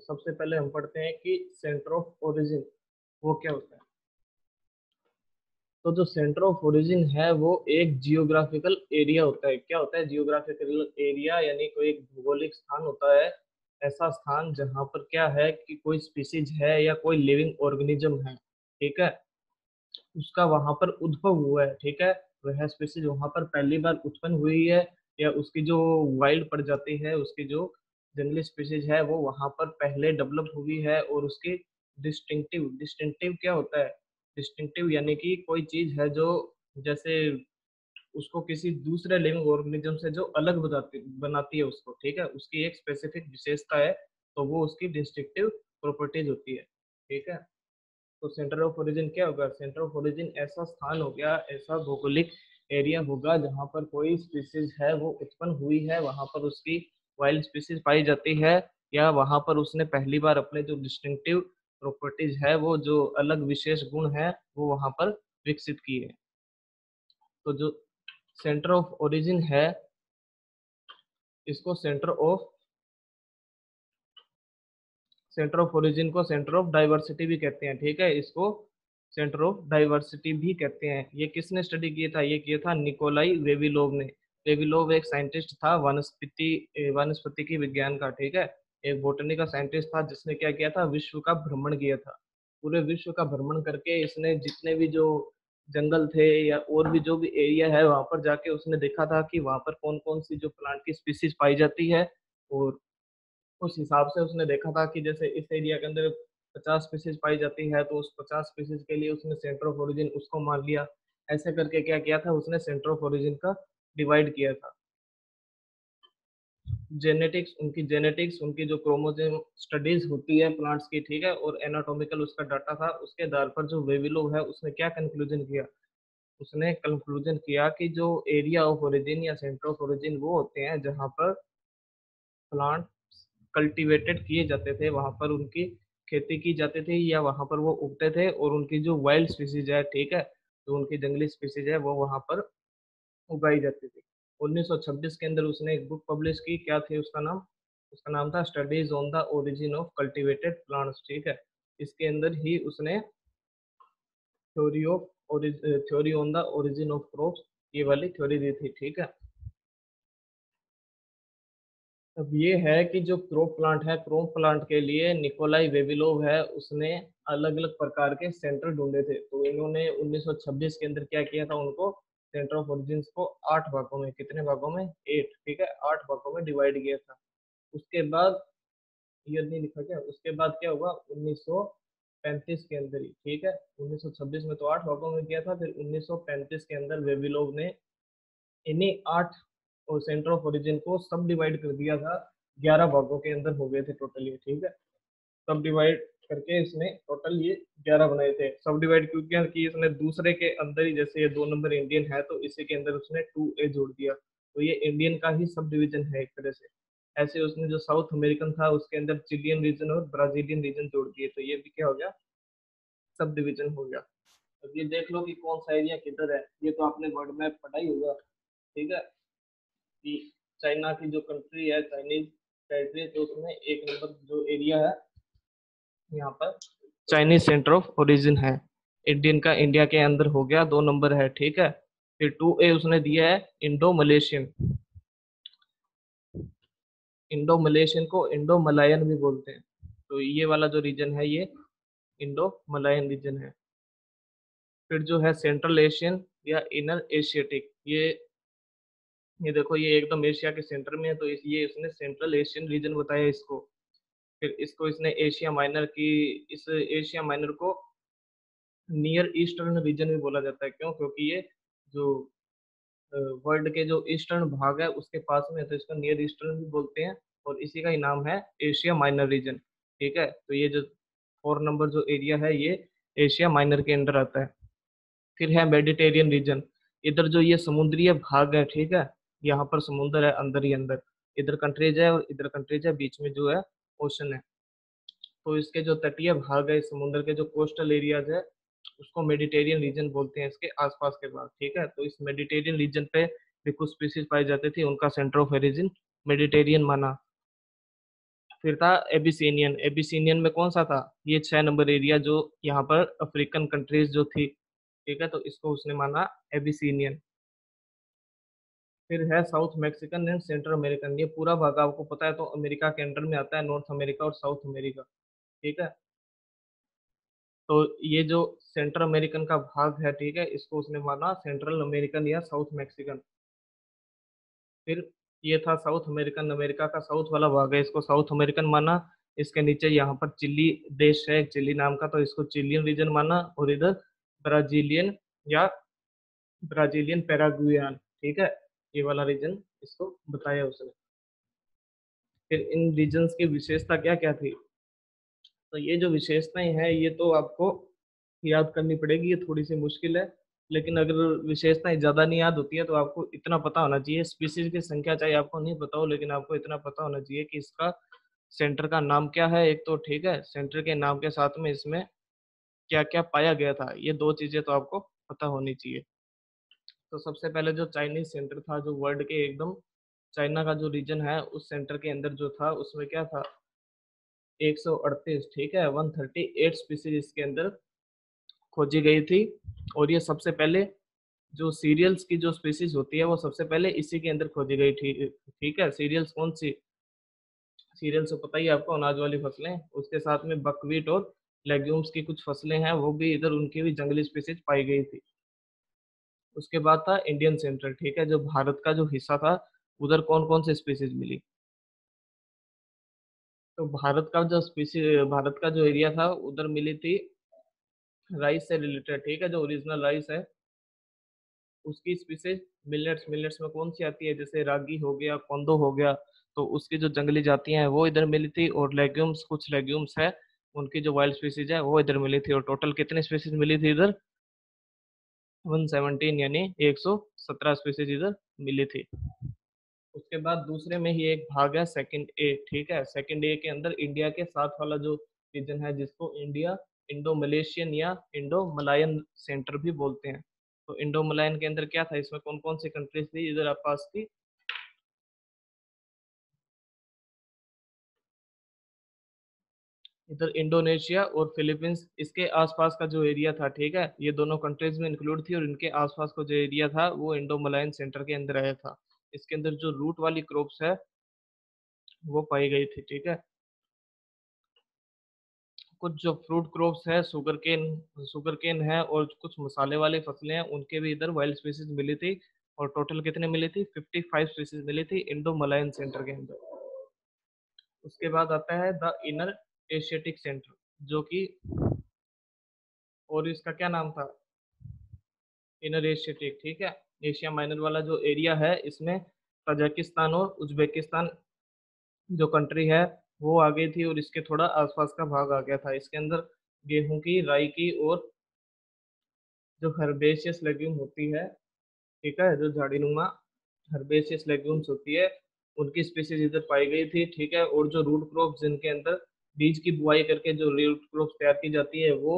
सबसे पहले हम पढ़ते हैं कि सेंटर ऑफ ओरिजिन वो क्या होता है। तो जो सेंटर ऑफ ओरिजिन है वो एक जियोग्राफिकल एरिया होता है। क्या होता है जियोग्राफिकल एरिया? यानी कोई एक भौगोलिक स्थान होता है, ऐसा स्थान जहाँ पर क्या है कि कोई स्पीसीज है या कोई लिविंग ऑर्गेनिज्म है, ठीक है, उसका वहां पर उद्भव हुआ है, ठीक है, वह स्पीसीज वहां पर पहली बार उत्पन्न हुई है, या उसकी जो वाइल्ड प्रजाति है, उसकी जो जंगली स्पीसीज है वो वहां पर पहले डेवलप हुई है, और उसकी डिस्टिंक्टिव डिस्टिंक्टिव क्या होता है? डिस्टिंक्टिव यानी कि कोई चीज है जो जैसे उसको किसी दूसरे लिविंग ऑर्गेनिज्म से जो अलग बनाती बनाती है उसको, ठीक है, उसकी एक स्पेसिफिक विशेषता है, तो वो उसकी डिस्टिंक्टिव प्रॉपर्टीज होती है, ठीक है। तो सेंटर ऑफ ओरिजिन क्या होगा? सेंटर ऑफ ओरिजिन ऐसा स्थान हो गया, ऐसा भौगोलिक एरिया होगा जहाँ पर कोई स्पीसीज है वो उत्पन्न हुई है, वहां पर उसकी वाइल्ड स्पीसीज पाई जाती है, या वहां पर उसने पहली बार अपने जो डिस्टिंक्टिव प्रॉपर्टीज है, वो जो अलग विशेष गुण है, वो वहां पर विकसित किए हैं। तो जो सेंटर ऑफ ओरिजिन है, इसको सेंटर ऑफ ओरिजिन को सेंटर ऑफ डाइवर्सिटी भी कहते हैं, ठीक है, इसको सेंटर ऑफ डाइवर्सिटी भी कहते हैं। ये किसने स्टडी किया था? ये किया था निकोलाई वेविलोव ने। वेविलोव एक साइंटिस्ट था, वनस्पति की विज्ञान का, ठीक है, एक बोटनी का साइंटिस्ट था, जिसने क्या किया था, विश्व का भ्रमण किया था। पूरे विश्व का भ्रमण करके इसने जितने भी जो जंगल थे या और भी जो भी एरिया है, वहां पर जाके उसने देखा था कि वहां पर कौन कौन सी जो प्लांट की स्पीसीज पाई जाती है, और उस हिसाब से उसने देखा था कि जैसे इस एरिया के अंदर 50 स्पीसीज पाई जाती है, तो उस 50 स्पीसीज के लिए उसने सेंटर ऑफ ओरिजिन उसको मान लिया। ऐसे करके क्या किया था, उसने सेंटर ऑफ ओरिजिन का डिवाइड किया था। जेनेटिक्स उनकी जो क्रोमोसोम स्टडीज होती है प्लांट्स की, ठीक है, और एनाटॉमिकल उसका डाटा था, उसके आधार पर जो वेविलोव है उसने क्या कंक्लूजन किया? उसने कंक्लूजन किया कि जो एरिया ऑफ ओरिजिन या सेंटर ऑफ ओरिजिन वो होते हैं जहाँ पर प्लांट कल्टीवेटेड किए जाते थे, वहां पर उनकी खेती की जाती थी, या वहां पर वो उगते थे, और उनकी जो वाइल्ड स्पीसीज है, ठीक है, जो उनकी जंगली स्पीसीज है वो वहां पर उगाई जाती थी। 1926 के अंदर उसने एक बुक पब्लिश की, क्या थी उसका नाम था studies on the origin of cultivated plants, ठीक है। इसके अंदर ही उसने theory of theory on the origin of crops, ये वाली थ्योरी दी थी, ठीक है। अब ये है कि जो क्रॉप प्लांट है, क्रॉप प्लांट के लिए निकोलाई वेविलोव है, उसने अलग अलग प्रकार के सेंटर ढूंढे थे। तो इन्होंने 1926 के अंदर क्या किया था, उनको सेंटर ऑफ ओरिजिन को 8 भागों में, कितने भागों में? 8, ठीक है, 8 भागों में डिवाइड किया था। उसके बाद ये नहीं लिखा क्या, उसके बाद क्या हुआ 1935 के अंदर ही, ठीक है, 1926 में तो 8 भागों में किया था, फिर 1935 के अंदर वेविलोव ने इन्हीं 8 और सेंटर ऑफ ओरिजिन को सब डिवाइड कर दिया था। 11 भागों के अंदर हो गए थे टोटल ये, ठीक है। सब डिवाइड करके इसने टोटल ये 11 बनाए थे। सब डिवाइड क्यों किया कि इसने दूसरे के अंदर ही, जैसे ये 2 नंबर इंडियन है तो इसी के अंदर उसने 2A जोड़ दिया, तो ये इंडियन का ही सब डिवीजन है एक तरह से। ऐसे उसने जो साउथ अमेरिकन था उसके अंदर चिलियन रीजन और ब्राजीलियन रीजन जोड़ दिए, तो ये भी क्या हो गया, सब डिवीजन हो गया। अब ये देख लो कि कौन सा एरिया किधर है, ये तो आपने वर्ल्ड मैप पढ़ा ही होगा, ठीक है, कि चाइना की जो कंट्री है, चाइनीज टेरिटरी, तो उसमें एक नंबर जो एरिया है यहाँ पर चाइनीज सेंटर ऑफ ओरिजिन है। इंडियन का इंडिया के अंदर हो गया, 2 नंबर है, ठीक है। फिर 2A उसने दिया है इंडो मलेशियन। इंडो मलेशियन को इंडो मलायन भी बोलते हैं, तो ये वाला जो रीजन है ये इंडो मलायन रीजन है। फिर जो है सेंट्रल एशियन या इनर एशियाटिक, ये देखो ये एकदम एशिया के सेंटर में है, तो ये इसने सेंट्रल एशियन रीजन बताया इसको। फिर इसको इसने एशिया माइनर की, इस एशिया माइनर को नियर ईस्टर्न रीजन भी बोला जाता है। क्यों? क्योंकि ये जो वर्ल्ड के जो ईस्टर्न भाग है उसके पास में है, तो इसको नियर ईस्टर्न भी बोलते हैं, और इसी का ही नाम है एशिया माइनर रीजन, ठीक है। तो ये जो 4 नंबर जो एरिया है ये एशिया माइनर के अंदर आता है। फिर है मेडिटेरियन रीजन। इधर जो ये समुद्रीय भाग है, ठीक है, यहाँ पर समुद्र है अंदर ही अंदर, इधर कंट्रीज है और इधर कंट्रीज है, बीच में जो है ओशन है। तो इसके जो तटीय भाग है, समुद्र के जो कोस्टल एरियाज है, उसको मेडिटेरियन रीजन बोलते हैं, इसके आसपास के भाग, ठीक है। तो इस मेडिटेरियन रीजन पे भी कुछ स्पीसीज पाई जाती थी, उनका सेंटर ऑफ ओरिजिन मेडिटेरियन माना। फिर था एबिसिनियन। एबिसिनियन में कौन सा था, ये 6 नंबर एरिया जो यहाँ पर अफ्रीकन कंट्रीज जो थी, ठीक है, तो इसको उसने माना एबिसिनियन। फिर है south Mexican and central American. ये पूरा भाग आपको पता है तो अमेरिका के अंडर में आता है, नॉर्थ अमेरिका और साउथ अमेरिका, ठीक है। तो ये जो सेंट्रल अमेरिकन का भाग है, ठीक है, इसको उसने माना सेंट्रल अमेरिकन या साउथ मैक्सिकन। फिर ये था साउथ अमेरिकन, अमेरिका का साउथ वाला भाग है, इसको साउथ अमेरिकन माना। इसके नीचे यहाँ पर चिली देश है, चिली नाम का, तो इसको चिलियन रीजन माना। और इधर ब्राजीलियन या ब्राजीलियन पैराग्वियन, ठीक है, ये वाला रीजन इसको बताया उसने। फिर इन रीजन्स की विशेषता क्या क्या थी, तो ये जो विशेषताएं हैं ये तो आपको याद करनी पड़ेगी, ये थोड़ी सी मुश्किल है। लेकिन अगर विशेषताएं ज्यादा नहीं याद होती है तो आपको इतना पता होना चाहिए, स्पीसीज की संख्या चाहे आपको नहीं पता हो, लेकिन आपको इतना पता होना चाहिए कि इसका सेंटर का नाम क्या है एक तो, ठीक है, सेंटर के नाम के साथ में इसमें क्या क्या पाया गया था, ये दो चीजें तो आपको पता होनी चाहिए। तो सबसे पहले जो चाइनीज सेंटर था, जो वर्ल्ड के एकदम चाइना का जो रीजन है उस सेंटर के अंदर जो था, उसमें क्या था, 138, ठीक है, 138 स्पीसीज इसके अंदर खोजी गई थी। और ये सबसे पहले जो सीरियल्स की जो स्पीसीज होती है वो सबसे पहले इसी के अंदर खोजी गई थी, ठीक है। सीरियल्स कौन सी, सीरियल्स तो पता ही है आपको, अनाज वाली फसलें, उसके साथ में बकवीट और लेग्यूम्स की कुछ फसलें हैं, वो भी इधर उनकी भी जंगली स्पीसीज पाई गई थी। उसके बाद था इंडियन सेंट्रल, ठीक है, जो भारत का जो हिस्सा था, उधर कौन कौन से स्पीसीज मिली। तो भारत का जो स्पीसीज, भारत का जो एरिया था उधर मिली थी राइस से रिलेटेड, ठीक है, जो ओरिजिनल राइस है उसकी स्पीसीज। मिलेट्स, मिलेट्स में कौन सी आती है, जैसे रागी हो गया, कोंदो हो गया, तो उसकी जो जंगली जातियां हैं वो इधर मिली थी। और लेग्यूम्स, कुछ लेग्यूम्स है उनकी जो वाइल्ड स्पीसीज है वो इधर मिली थी। और टोटल कितनी स्पीसीज मिली थी इधर, 117, यानी 117 स्पीसीज इधर मिली थी। उसके बाद दूसरे में ही एक भाग है सेकंड ए, ठीक है, सेकंड ए के अंदर इंडिया के साथ वाला जो रीजन है, जिसको इंडिया इंडो मलेशियन या इंडो मलायन सेंटर भी बोलते हैं। तो इंडो मलायन के अंदर क्या था, इसमें कौन कौन सी कंट्रीज थी इधर आप पास थी, इधर इंडोनेशिया और फिलीपींस, इसके आसपास का जो एरिया था, ठीक है, ये दोनों कंट्रीज में इंक्लूड थी। और इनके आसपास का जो एरिया था वो इंडो मलायन सेंटर के अंदर आया था। इसके अंदर जो रूट वाली क्रॉप्स है वो पाई गई थी, ठीक है। कुछ जो फ्रूट क्रॉप्स है, शुगर केन है, और कुछ मसाले वाली फसलें हैं, उनके भी इधर वाइल्ड स्पीसीज मिली थी। और टोटल कितने मिली थी, 55 स्पीसीज मिली थी इंडो मलायन सेंटर के अंदर। उसके बाद आता है द इनर एशियाटिक सेंटर, जो कि, और इसका क्या नाम था, इनर एशियाटिक, ठीक है, एशिया माइनर वाला जो एरिया है, इसमें तजाकिस्तान और उज्बेकिस्तान जो कंट्री है वो आ गई थी। और इसके थोड़ा आसपास का भाग आ गया था। इसके अंदर गेहूं की, राई की, और जो हर्बेशियस लेग्यूम होती है, ठीक है, जो झाड़ीनुमा हर्बेशियस लेग्यूम्स होती है, उनकी स्पीसीज इधर पाई गई थी, ठीक है। और जो रूट क्रॉप्स जिनके अंदर बीज की बुआई करके जो रूट क्रॉप्स तैयार की जाती है वो,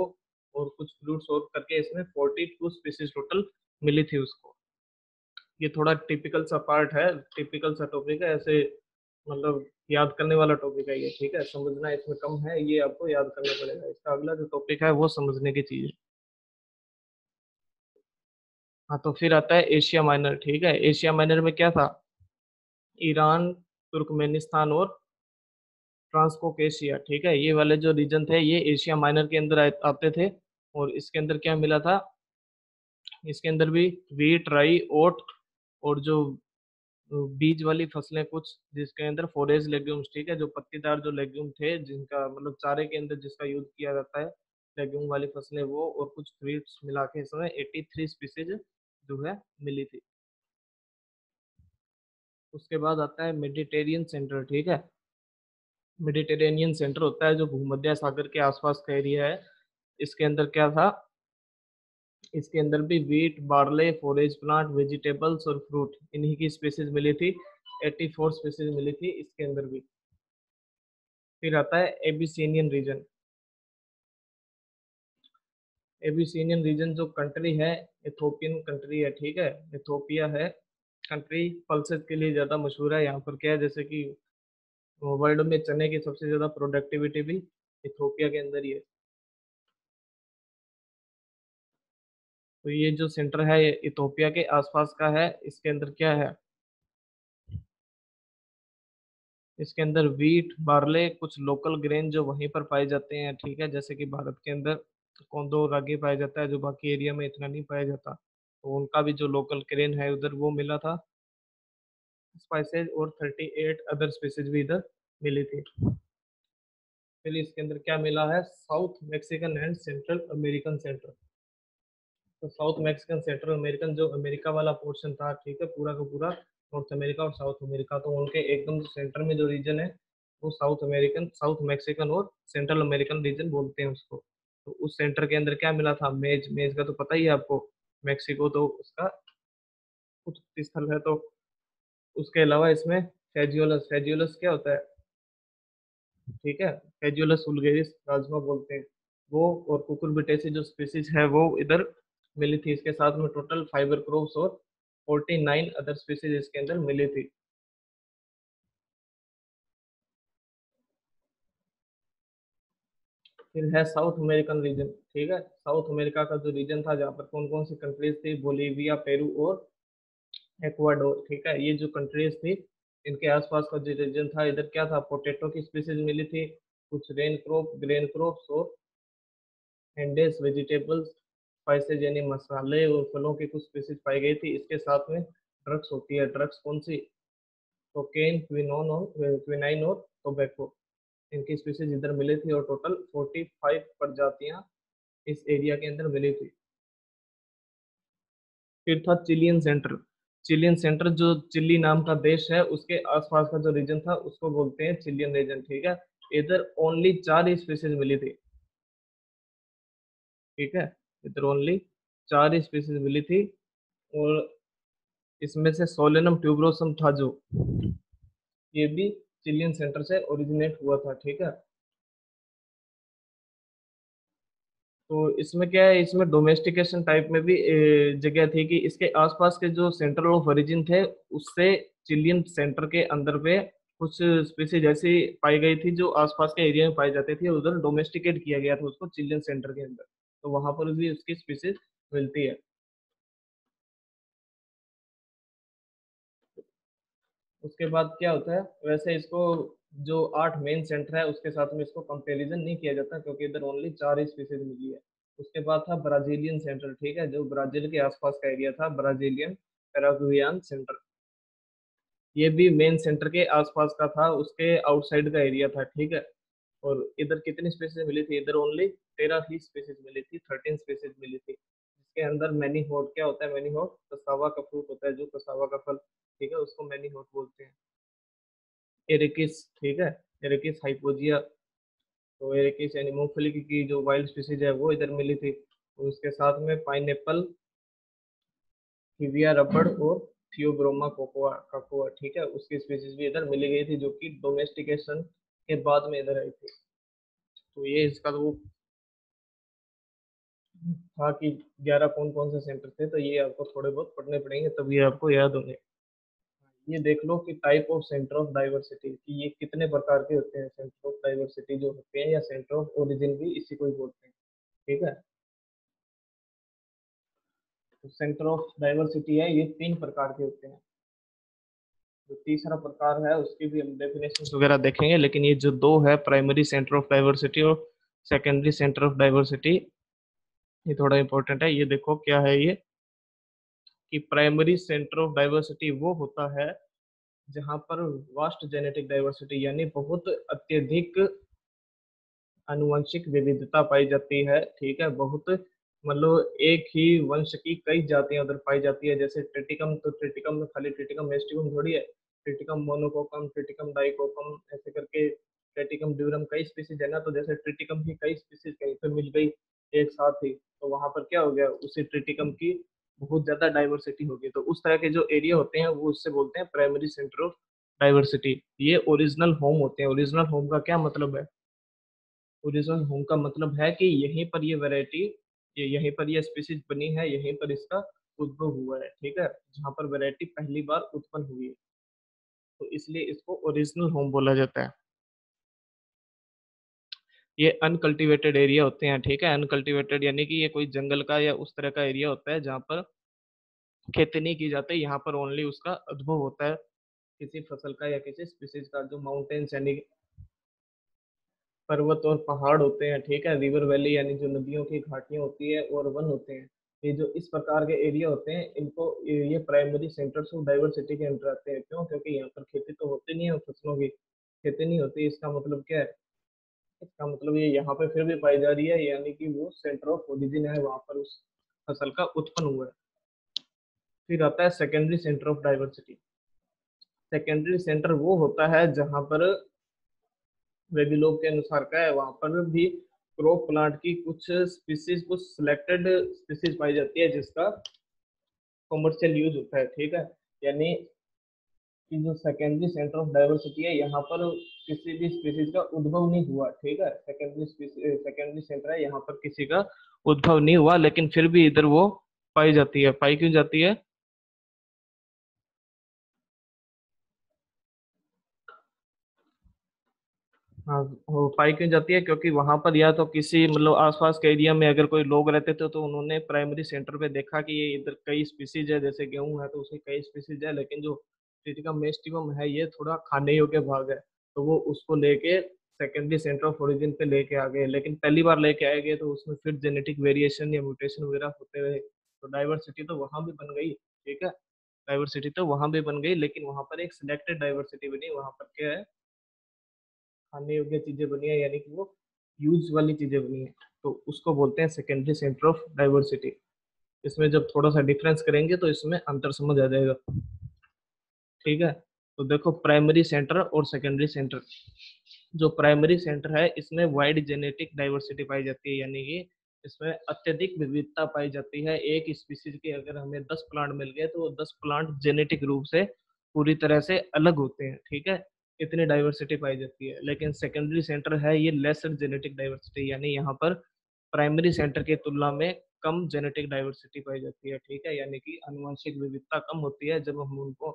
और कुछ फ्रूट्स और करके इसमें 42 स्पीसीज टोटल मिली थी उसको। ये थोड़ा टिपिकल सा पार्ट है, टिपिकल सा टॉपिक है, ऐसे मतलब याद करने वाला टॉपिक है ये, ठीक है, समझना इसमें कम है, ये आपको याद करना पड़ेगा। इसका अगला जो टॉपिक है वो समझने की चीज है। हाँ, तो फिर आता है एशिया माइनर, ठीक है। एशिया माइनर में क्या था, ईरान, तुर्कमेनिस्तान और ट्रांसकोकेशिया, ठीक है, ये वाले जो रीजन थे ये एशिया माइनर के अंदर आते थे। और इसके अंदर क्या मिला था, इसके अंदर भी वीट, राई, ओट, और जो बीज वाली फसलें कुछ, जिसके अंदर फोरेज लेग्यूम्स, ठीक है, जो पत्तीदार जो लेग्यूम थे, जिनका मतलब चारे के अंदर जिसका यूज किया जाता है, लेग्यूम वाली फसलें वो, और कुछ फ्रूट्स मिला के इसमें 83 स्पीसीज जो है मिली थी। उसके बाद आता है मेडिटेरियन सेंटर, ठीक है। मेडिटेरेनियन सेंटर होता है जो भूमध्य सागर के आसपास का एरिया है। इसके अंदर क्या था, इसके अंदर भी wheat, barley, forage plant, vegetables और फ्रूट, इन्हीं की स्पीसीज मिली थी। 84 स्पीसीज मिली थी इसके अंदर भी। फिर आता है एबिसिनियन रीजन। एबिसिनियन रीजन जो कंट्री है, इथोपियन कंट्री है, ठीक है, इथोपिया है कंट्री। पल्सेस के लिए ज़्यादा मशहूर है। यहाँ पर क्या है, जैसे कि वर्ल्ड में चने की सबसे ज्यादा प्रोडक्टिविटी भी इथोपिया के अंदर ही है। तो ये जो सेंटर है ये इथोपिया के आसपास का है। इसके अंदर क्या है, इसके अंदर वीट, बार्ले, कुछ लोकल ग्रेन जो वहीं पर पाए जाते हैं, ठीक है। जैसे कि भारत के अंदर कोंदो रागी पाया जाता है जो बाकी एरिया में इतना नहीं पाया जाता, तो उनका भी जो लोकल ग्रेन है उधर वो मिला था। स्पाइसेज और 38 अदर स्पीसीज भी इधर मिली थी। फिर इसके अंदर क्या मिला है, south Mexican and central American centre. तो साउथ मैक्सिकन सेंट्रल अमेरिकन जो अमेरिका वाला पोर्शन था, ठीक है, पूरा का पूरा नॉर्थ अमेरिका और साउथ अमेरिका, तो उनके एकदम सेंटर में जो रीजन है वो साउथ अमेरिकन, साउथ मैक्सिकन और सेंट्रल अमेरिकन रीजन बोलते हैं उसको। तो उस सेंटर के अंदर क्या मिला था, मेज। मेज का तो पता ही है आपको, मैक्सिको तो उसका उत्पत्ति स्थल है। तो उसके अलावा इसमें फेजियोलस, फेजियोलस क्या होता है, ठीक है, फेजियोलस वुल्गेरिस राजमा बोलते हैं वो, और कुकुरबिटेसी जो स्पीसीज है वो इधर मिली थी। इसके साथ में टोटल फाइबर क्रॉप्स और 49 अदर स्पीसीज इसके अंदर मिली थी। फिर है साउथ अमेरिकन रीजन, ठीक है। साउथ अमेरिका का जो रीजन था जहाँ पर कौन कौन सी कंट्रीज थी, बोलीविया, पेरू और एक्वाडोर, ठीक है। ये जो कंट्रीज थी इनके आसपास का जो रीजन था, इधर क्या था, पोटैटो की स्पीसीज मिली थी, कुछ रेन क्रॉप, ग्रेन क्रॉप्स और एंडेस वेजिटेबल्स, स्पाइसेज यानी मसाले और फलों की कुछ स्पीसीज पाई गई थी। इसके साथ में ड्रग्स होती है, ड्रग्स कौन सी, कोकेन, क्विनोन और क्विनाइन और टोबैको, इनकी स्पीसीज इधर मिली थी। और टोटल 45 प्रजातियां इस एरिया के अंदर मिली थी। फिर था चिलियन सेंटर। चिलियन सेंटर जो चिली नाम का देश है उसके आसपास का जो रीजन था उसको बोलते हैं चिलियन रीजन, ठीक है। इधर ओनली 4 ही स्पीसीज मिली थी, ठीक है। इधर ओनली 4 ही स्पीसीज मिली थी। और इसमें से सोलेनम ट्यूबरोसम था जो, ये भी चिलियन सेंटर से ओरिजिनेट हुआ था, ठीक है। तो इसमें क्या है, इसमें डोमेस्टिकेशन टाइप में भी जगह थी कि इसके आसपास के जो सेंटर ऑफ ओरिजिन थे उससे चिलियन सेंटर के अंदर पे कुछ स्पीसीज ऐसी पाई गई थी जो आसपास के एरिया में पाई जाती थी, उधर डोमेस्टिकेट किया गया था उसको चिलियन सेंटर के अंदर, तो वहां पर भी उसकी स्पीसीज मिलती है। उसके बाद क्या होता है, वैसे इसको जो 8 मेन सेंटर है उसके साथ में इसको कंपैरिजन नहीं किया जाता क्योंकि इधर ओनली 4 ही स्पीसीज मिली है। उसके बाद था ब्राजीलियन सेंटर, ठीक है, जो ब्राजील के आसपास का एरिया था, ब्राजीलियन पैराग्वियन सेंटर। ये भी मेन सेंटर के आसपास का था, उसके आउटसाइड का एरिया था, ठीक है। और इधर कितनी स्पीसीज मिली थी, इधर ओनली 13 ही स्पीसीज मिली थी, 13 स्पीसीज मिली थी। इसके अंदर मैनी होट, क्या होता है मैनी होट, कसावा का फ्रूट होता है जो कसावा का फल, ठीक है, उसको मैनी होट बोलते हैं। एरेकिस, ठीक है, एरेकिस हाइपोजिया। तो एरेकिस यानी मूंगफली की जो वाइल्ड स्पीसीज है वो इधर मिली थी। और उसके साथ में पाइनएप्पल, हिविया रबड़ और थियोब्रोमा कोकोआ, ककोआ, ठीक है, उसकी स्पीसीज भी इधर मिली गई थी जो कि डोमेस्टिकेशन के बाद में इधर आई थी। तो ये इसका तो वो था कि 11 कौन कौन से सेंटर थे, तो ये आपको थोड़े बहुत पढ़ने पड़ेंगे तभी आपको याद होंगे। ये देख लो कि type of centre of diversity, कि ये कितने प्रकार के होते हैं सेंटर ऑफ डाइवर्सिटी जो होते हैं, या सेंटर ऑफ ओरिजिन भी इसी को ही बोलते हैं, ठीक है। तो सेंटर ऑफ डाइवर्सिटी है, ये 3 प्रकार के होते हैं। जो तीसरा प्रकार है उसकी भी हम डेफिनेशन वगैरह देखेंगे, लेकिन ये जो दो है, प्राइमरी सेंटर ऑफ डाइवर्सिटी और सेकेंडरी सेंटर ऑफ डाइवर्सिटी, ये थोड़ा इंपॉर्टेंट है। ये देखो क्या है ये, कि प्राइमरी सेंटर ऑफ डाइवर्सिटी वो होता है जहां पर वास्ट जेनेटिक डाइवर्सिटी यानी बहुत अत्यधिक आनुवंशिक विविधता पाई जाती है, ठीक है। बहुत मतलब एक ही वंश की कई जातियां उधर पाई जाती है, जैसे ट्रिटिकम, तो ट्रिटिकम में खाली ट्रिटिकम मेस्टिकम थोड़ी है, ट्रिटिकम मोनोकोकम, ट्रिटिकम डाइकोकम, ऐसे करके ट्रिटिकम ड्यूरम कई स्पीसीज है ना। तो जैसे ट्रिटिकम की कई स्पीसीज कहीं पे मिल गई एक साथ ही, तो वहां पर क्या हो गया, उसी ट्रिटिकम की बहुत ज्यादा डाइवर्सिटी होगी। तो उस तरह के जो एरिया होते हैं वो उससे बोलते हैं प्राइमरी सेंटर ऑफ डाइवर्सिटी। ये ओरिजिनल होम होते हैं। ओरिजिनल होम का क्या मतलब है, ओरिजिनल होम का मतलब है कि यहीं पर ये वैरायटी, ये यहीं पर ये स्पीसीज बनी है, यहीं पर इसका उद्भव हुआ है, ठीक है, जहाँ पर वैरायटी पहली बार उत्पन्न हुई है। तो इसलिए इसको ओरिजिनल होम बोला जाता है। ये अनकल्टिवेटेड एरिया होते हैं, ठीक है। अनकल्टिवेटेड यानी कि ये कोई जंगल का या उस तरह का एरिया होता है जहाँ पर खेती नहीं की जाती, यहाँ पर ओनली उसका उद्भव होता है किसी फसल का या किसी स्पीसीज का। जो माउंटेन्स यानी पर्वत और पहाड़ होते हैं, ठीक है, रिवर वैली यानी जो नदियों की घाटियां होती है, और वन होते हैं, ये जो इस प्रकार के एरिया होते हैं, इनको ये प्राइमरी सेंटर्स ऑफ डाइवर्सिटी के अंदर आते हैं। क्यों? क्योंकि यहाँ पर खेती तो होती नहीं है, फसलों की खेती नहीं होती। इसका मतलब क्या है? इसका मतलब ये यहाँ पे फिर भी पाई जा रही है, यानी कि वो सेंटर ऑफ ओरिजिन है, वहां पर उस फसल का उत्पन्न हुआ है। फिर आता है secondary centre of diversity. Secondary centre वो होता है जहां पर वेबिलोग के अनुसार क्या है, वहां पर भी क्रॉप प्लांट की कुछ स्पीसीज, कुछ सिलेक्टेड स्पीसीज पाई जाती है जिसका कमर्शियल यूज होता है, ठीक है। यानी कि जो सेकेंडरी सेंटर ऑफ डाइवर्सिटी है, यहाँ पर किसी भी स्पीसीज का उद्भव नहीं हुआ, ठीक है। सेकेंडरी सेंटर है, यहाँ पर किसी का उद्भव नहीं हुआ, लेकिन फिर भी इधर वो पाई जाती है। पाई क्यों जाती है? हाँ, वो पाई क्यों जाती है? क्योंकि वहां पर या तो किसी मतलब आसपास के एरिया में अगर कोई लोग रहते थे तो उन्होंने प्राइमरी सेंटर पे देखा कि ये इधर कई स्पीसीज है, जैसे गेहूं है तो उसकी कई स्पीसीज है, लेकिन जो टिटिकम मेस्टिकम है ये थोड़ा खाने योग्य भाग है, तो वो उसको लेके सेकेंडरी सेंटर ऑफ ओरिजिन पे लेके आ गए। लेकिन पहली बार लेके आए गए तो उसमें फिर जेनेटिक वेरिएशन या म्यूटेशन वगैरह होते रहे, तो डाइवर्सिटी तो वहां भी बन गई, ठीक है। डाइवर्सिटी तो वहां भी बन गई, लेकिन वहां पर एक सिलेक्टेड डाइवर्सिटी बनी। वहां पर क्या है? खाने योग्य चीजें बनी है, यानी कि वो यूज वाली चीजें बनी है, तो उसको बोलते हैं सेकेंडरी सेंटर ऑफ डाइवर्सिटी। इसमें जब थोड़ा सा डिफरेंस करेंगे तो इसमें अंतर समझ आ जाएगा, ठीक है। तो देखो, प्राइमरी सेंटर और सेकेंडरी सेंटर। जो प्राइमरी सेंटर है इसमें वाइड जेनेटिक डाइवर्सिटी पाई जाती है, यानी कि इसमें अत्यधिक विविधता पाई जाती है। एक स्पीसीज के अगर हमें 10 प्लांट मिल गए तो वो 10 प्लांट जेनेटिक रूप से पूरी तरह से अलग होते हैं, ठीक है। इतनी डाइवर्सिटी पाई जाती है। लेकिन सेकेंडरी सेंटर है ये लेसर जेनेटिक डाइवर्सिटी, यानी यहाँ पर प्राइमरी सेंटर की तुलना में कम जेनेटिक डाइवर्सिटी पाई जाती है, ठीक है। यानी कि आनुवंशिक विविधता कम होती है। जब हम उनको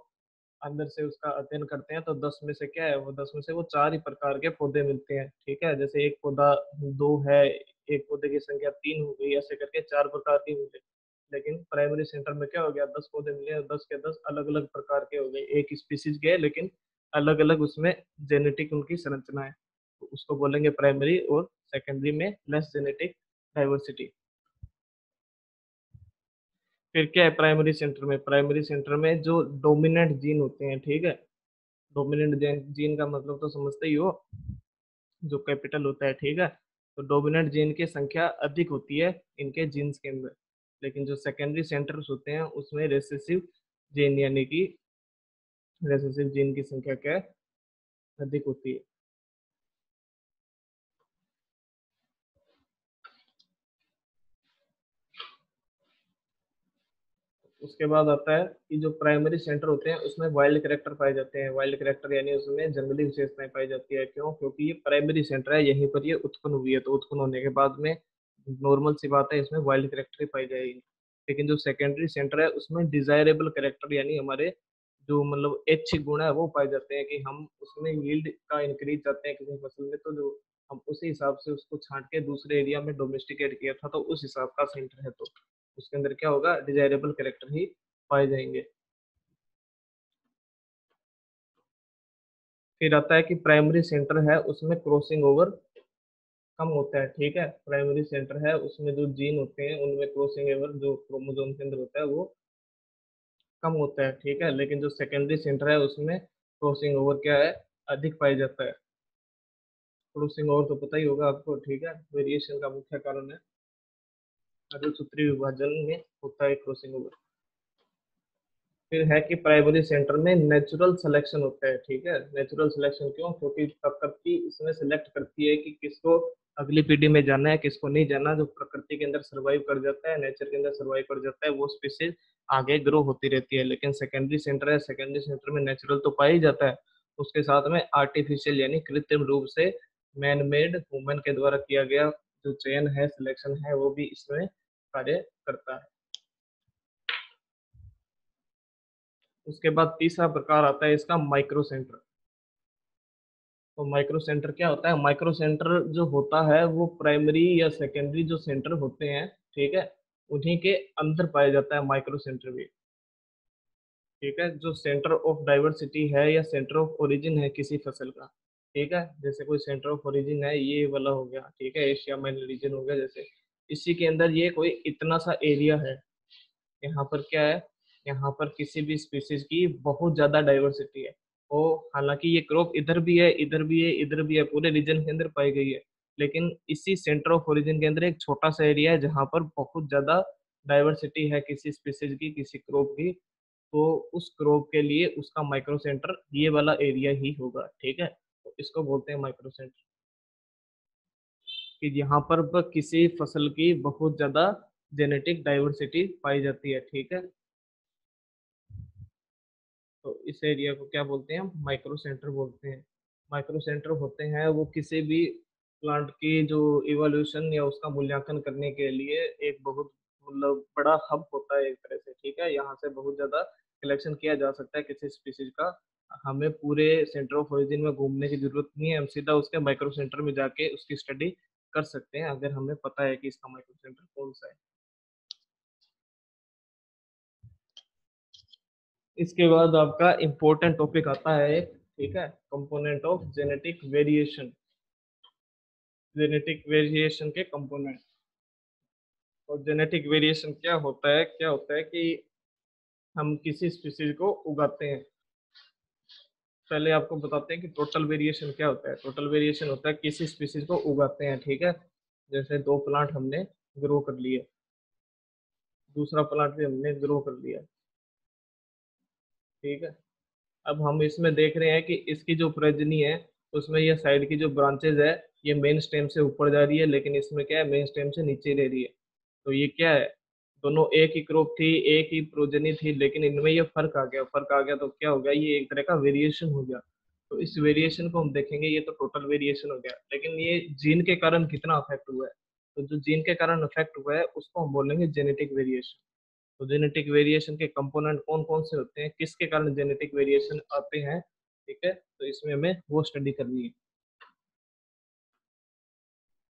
अंदर से उसका अध्ययन करते हैं तो 10 में से क्या है, वो 10 में से वो 4 ही प्रकार के पौधे मिलते हैं, ठीक है। जैसे एक पौधा दो है, एक पौधे की संख्या 3 हो गई, ऐसे करके 4 प्रकार की मिले। लेकिन प्राइमरी सेंटर में क्या हो गया, 10 पौधे मिले और 10 के 10 अलग अलग प्रकार के हो गए, एक स्पीसीज के, लेकिन अलग अलग उसमें जेनेटिक उनकी संरचना है, तो उसको बोलेंगे प्राइमरी। और सेकेंडरी में लेस जेनेटिक डाइवर्सिटी। फिर क्या है प्राइमरी सेंटर में? प्राइमरी सेंटर में जो डोमिनेंट जीन होते हैं, ठीक है। डोमिनेंट जीन का मतलब तो समझते ही हो, जो कैपिटल होता है, ठीक है। तो डोमिनेंट जीन की संख्या अधिक होती है इनके जीन्स के अंदर। लेकिन जो सेकेंडरी सेंटर्स होते हैं उसमें रेसेसिव जीन, यानी कि रेसेसिव जीन की संख्या क्या है, अधिक होती है। उसके बाद आता है कि जो प्राइमरी सेंटर होते हैं उसमें वाइल्ड कैरेक्टर पाए जाते हैं। वाइल्ड कैरेक्टर यानी उसमें जंगली विशेषताएं पाई जाती है। क्यों? क्योंकि ये प्राइमरी सेंटर है, यहीं पर ये उत्पन्न हुई है, तो उत्पन्न होने के बाद में नॉर्मल सी बात है इसमें वाइल्ड कैरेक्टर ही पाई जाएगी। लेकिन जो सेकेंडरी सेंटर है उसमें डिजायरेबल कैरेक्टर यानी हमारे जो मतलब ऐच्छिक गुण है वो पाए जाते हैं, कि हम उसमें यील्ड का इंक्रीज चाहते हैं किसी फसल में, तो जो हम उसी हिसाब से उसको छांट के दूसरे एरिया में डोमेस्टिकेट किया था, तो उस हिसाब का सेंटर है, तो उसके अंदर क्या होगा, डिजायरेबल कैरेक्टर ही पाए जाएंगे। फिर आता है कि प्राइमरी सेंटर है उसमें क्रॉसिंग ओवर कम होता है, ठीक है। प्राइमरी सेंटर है उसमें जो जीन होते हैं उनमें क्रॉसिंग ओवर जो क्रोमोसोम के अंदर होता है वो कम होता है, ठीक है। लेकिन जो सेकेंडरी सेंटर है उसमें क्रॉसिंग ओवर क्या है, अधिक पाया जाता है। क्रॉसिंग ओवर तो पता ही होगा आपको, ठीक है, वेरिएशन का मुख्य कारण है, सूत्री विभाजन में होता है क्रॉसिंग ओवर। फिर है कि प्राइमरी सेंटर में नेचुरल सिलेक्शन होता है, ठीक है। नेचुरल सिलेक्शन क्यों? क्योंकि प्रकृति इसमें सिलेक्ट करती है कि किसको अगली पीढ़ी में जाना है, किसको नहीं जाना। जो प्रकृति के अंदर सर्वाइव कर जाता है, नेचर के अंदर सर्वाइव कर जाता है, वो स्पीसीज आगे ग्रो होती रहती है। लेकिन सेकेंडरी सेंटर है, सेकेंडरी सेंटर में नेचुरल तो पाया ही जाता है, उसके साथ में आर्टिफिशियल यानी कृत्रिम रूप से मैन मेड ह्यूमन के द्वारा किया गया जो चयन है, सिलेक्शन है, वो भी इसमें कार्य करता है। उसके बाद तीसरा प्रकार आता है इसका माइक्रो सेंटर। तो माइक्रो सेंटर क्या होता है? माइक्रो सेंटर जो होता है वो प्राइमरी या सेकेंडरी जो सेंटर होते हैं, ठीक है, उन्हीं के अंदर पाया जाता है माइक्रो सेंटर भी। ठीक है, जो सेंटर ऑफ डाइवर्सिटी है या सेंटर ऑफ ओरिजिन है किसी फसल का, ठीक है, जैसे कोई सेंटर ऑफ ओरिजिन है ये वाला हो गया, ठीक है, एशिया माइनर रीजन हो गया, जैसे इसी के अंदर ये कोई इतना सा एरिया है, यहाँ पर क्या है, यहाँ पर किसी भी स्पीसीज की बहुत ज्यादा डाइवर्सिटी है। वो हालांकि ये क्रॉप इधर भी है, इधर भी है, इधर भी है, पूरे रीजन के अंदर पाई गई है, लेकिन इसी सेंटर ऑफ ओरिजिन के अंदर एक छोटा सा एरिया है जहाँ पर बहुत ज्यादा डाइवर्सिटी है किसी स्पीसीज की, किसी क्रॉप की। तो उस क्रॉप के लिए उसका माइक्रो सेंटर ये वाला एरिया ही होगा, ठीक है, तो इसको बोलते हैं माइक्रो सेंटर, कि यहाँ पर किसी फसल की बहुत ज्यादा जेनेटिक डाइवर्सिटी पाई जाती है, ठीक है। तो इस एरिया को क्या बोलते हैं? माइक्रो सेंटर बोलते हैं। माइक्रो सेंटर होते हैं वो किसी भी प्लांट की जो इवोल्यूशन या उसका मूल्यांकन करने के लिए एक बहुत मतलब बड़ा हब होता है एक तरह से, ठीक है, यहाँ से बहुत ज्यादा कलेक्शन किया जा सकता है किसी स्पीसीज का। हमें पूरे सेंटर ऑफ ओरिजिन में घूमने की जरूरत नहीं है, हम सीधा उसके माइक्रो सेंटर में जाके उसकी स्टडी कर सकते हैं अगर हमें पता है कि इसका माइक्रो सेंटर कौन सा है। इसके बाद आपका इम्पोर्टेंट टॉपिक आता है एक, ठीक है, component of genetic variation. Genetic variation के कंपोनेंट। और जेनेटिक वेरिएशन क्या होता है? क्या होता है कि हम किसी स्पीसीज को उगाते हैं। पहले आपको बताते हैं कि टोटल वेरिएशन क्या होता है। टोटल वेरिएशन होता है किसी स्पीसीज को उगाते हैं, ठीक है, जैसे दो प्लांट हमने ग्रो कर लिए, दूसरा प्लांट भी हमने ग्रो कर लिया, ठीक है। अब हम इसमें देख रहे हैं कि इसकी जो प्रजनी है उसमें ये साइड की जो ब्रांचेज है ये मेन स्टेम से ऊपर जा रही है, लेकिन इसमें क्या है, मेन स्टेम से नीचे ले रही है। तो ये क्या है, दोनों एक ही क्रॉप थी, एक ही प्रोजनी थी, लेकिन इनमें ये फर्क आ गया। फर्क आ गया तो क्या हो गया, ये एक तरह का वेरिएशन हो गया। तो इस वेरिएशन को हम देखेंगे, ये तो टोटल वेरिएशन हो गया, लेकिन ये जीन के कारण कितना अफेक्ट हुआ है। तो जो जीन के कारण अफेक्ट हुआ है उसको हम बोलेंगे जेनेटिक वेरिएशन। तो जेनेटिक वेरिएशन के कंपोनेंट कौन कौन से होते हैं, किसके कारण जेनेटिक वेरिएशन आते हैं, ठीक है, तो इसमें हमें वो स्टडी करनी है।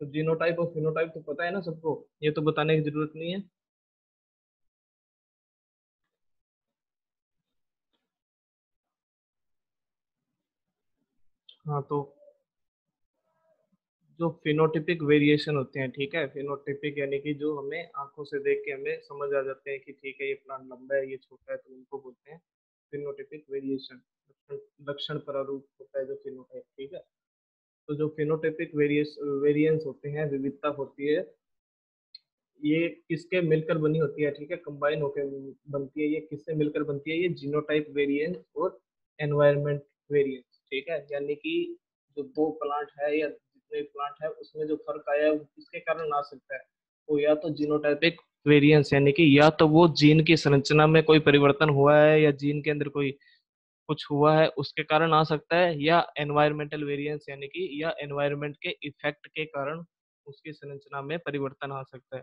तो जीनोटाइप और फिनोटाइप तो पता है ना सबको, ये तो बताने की जरूरत नहीं है। हाँ, तो जो फिनोटिपिक वेरिएशन होते हैं, ठीक है, फिनोटिपिक यानी कि जो हमें आंखों से देख के हमें समझ आ जाते हैं कि ठीक है ये प्लांट लंबा है, ये छोटा है, तो उनको बोलते हैं फिनोटिपिक वेरिएशन। लक्षण प्रारूप होता है जो फिनोटाइप, ठीक है। तो जो फिनोटाइपिक वेरिएंस होते हैं, विविधता होती है, ये किसके मिलकर बनी होती है, ठीक है, कंबाइन होकर बनती है। ये किससे मिलकर बनती है? ये जीनोटाइप वेरिएंस और एनवायरनमेंट वेरिएंस, ठीक है, यानी कि जो दो प्लांट है या जितने प्लांट है उसमें जो फर्क आया है वो किसके कारण आ सकता है? वो या तो जीनोटाइपिक वेरिएंस यानी कि या तो वो जीन की संरचना में कोई परिवर्तन हुआ है या जीन के अंदर कोई कुछ हुआ है उसके कारण आ सकता है, या एनवायरमेंटल वेरिएंस यानी कि या एनवायरमेंट के इफेक्ट के कारण उसकी संरचना में परिवर्तन आ सकता है।